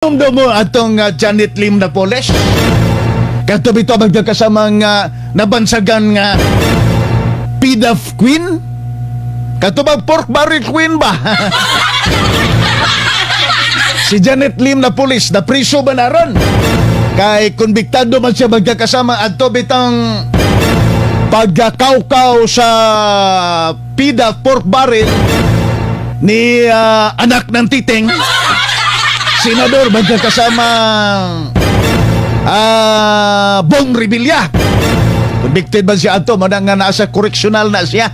Dumdo mo atong Janet Lim na Poles. Kato bito magkasamang nabansagan nga PDAF Queen. Kato bang pork barrel queen ba? Si Janet Lim na Poles na priso ba naron? Kay konbiktado man siya magkakasama ato bitang pagkakaukaw sa PDAF pork barrel ni anak ng titeng Senador magkakasama Bong Revilla. Convicted ba siya ato? Manang nga nasa correctional na siya.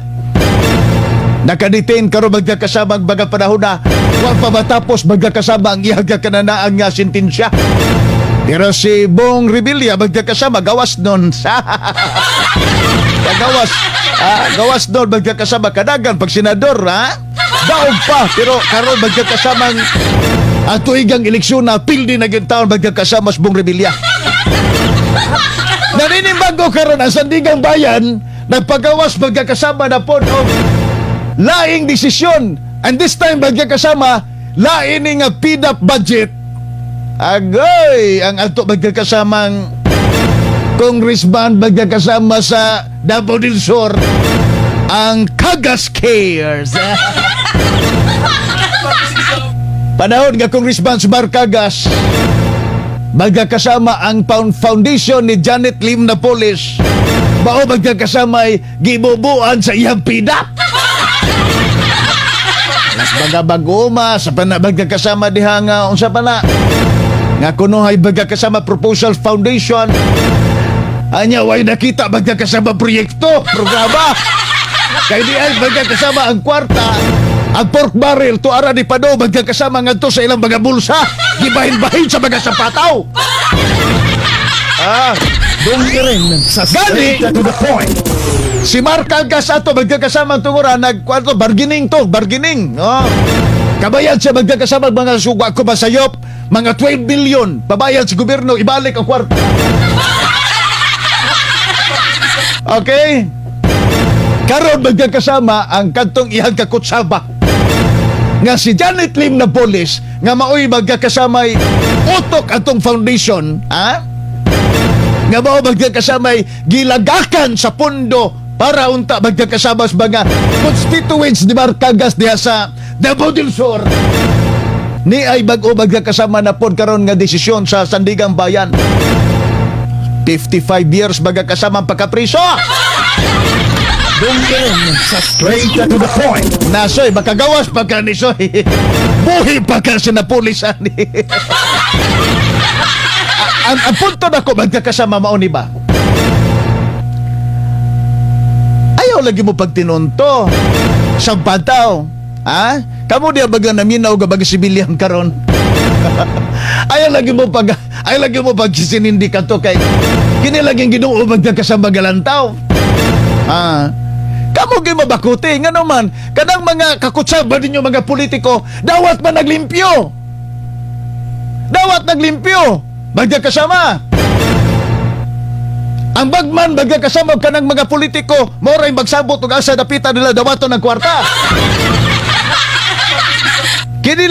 Nakadetain karon magkakasama ang baga panahon na huwag pa matapos magkakasama ang ihaga kananaan nga sentensya. Pero si Bong Revilla magkakasama gawas nun sa gawas nun magkakasama kadagan pag senador ha? Daog pa pero karon magkakasamang ato igang eleksyon na pildi na gintaon magkakasama sa Bong Revilla. Naninimbago karon ang Sandigang Bayan nagpagawas magkakasama na po og laing desisyon, and this time magkakasama lain nga PDAP budget. Agoy ang ato magkakasamang congressman magkakasama sa Davao del Sur ang Kagas Cares. Panahon nga Congressman Sumar Kagas magkakasama ang Foundation ni Janet Lim na Poles bao magkakasama ay gibubuan sa iyang PDAP. Las mga baguma sa pana magkakasama diha nga unsa pa na nga kuno ay magkakasama Proposal Foundation anya way nakita magkakasama proyekto programa kay di ay magkakasama ang kwarta ang pork barrel to ara di pa daw magkakasama ngadto sa ilang mga bulsa gibahin-bahin sa mga sapataw. Dongering gani to the point. Si Mark Algas ato magkakasama tungura nagkwarto bargaining no? Kabayan siya magkakasama mga suga ko masayop mga 12 billion pabayad sa gobyerno ibalik ang kwarta. Okay? Karon magkakasama ang kantong ihang kakutsaba nga si Janet Lim na Poles nga maoy magkakasamay utok atong foundation nga mao magkakasamay gilagakan sa pondo para unta magkakasama sa mga constituents ni Marcagas diha sa Davao del Sur ni ay bag-o magkakasama na pod karon nga desisyon sa Sandigang Bayan 55 years magkakasama ang pagkapriso. Dungin sa straight to the point. Nasoy, makagawas pa ka ni Soy. Buhi pa ka siya na pulisan. Ang punto na ko, magkakasama mauni ba? Ayaw lagi mo pagtinunto. Sampataw. Ha? Kamu diya baga naminaw ka baga sibilyan karon. Ayaw lagi mo pagsisinindi ka to kay kinilaging ginuo magkakasama galantaw. Kamu gi mabakuti nga naman kanang mga kakutsaba ninyo mga politiko dawat man naglimpyo magkakasama ang bagman magkakasama kanang mga politiko moray magsabot og asa dapita nila dawaton ng kwarta. Kini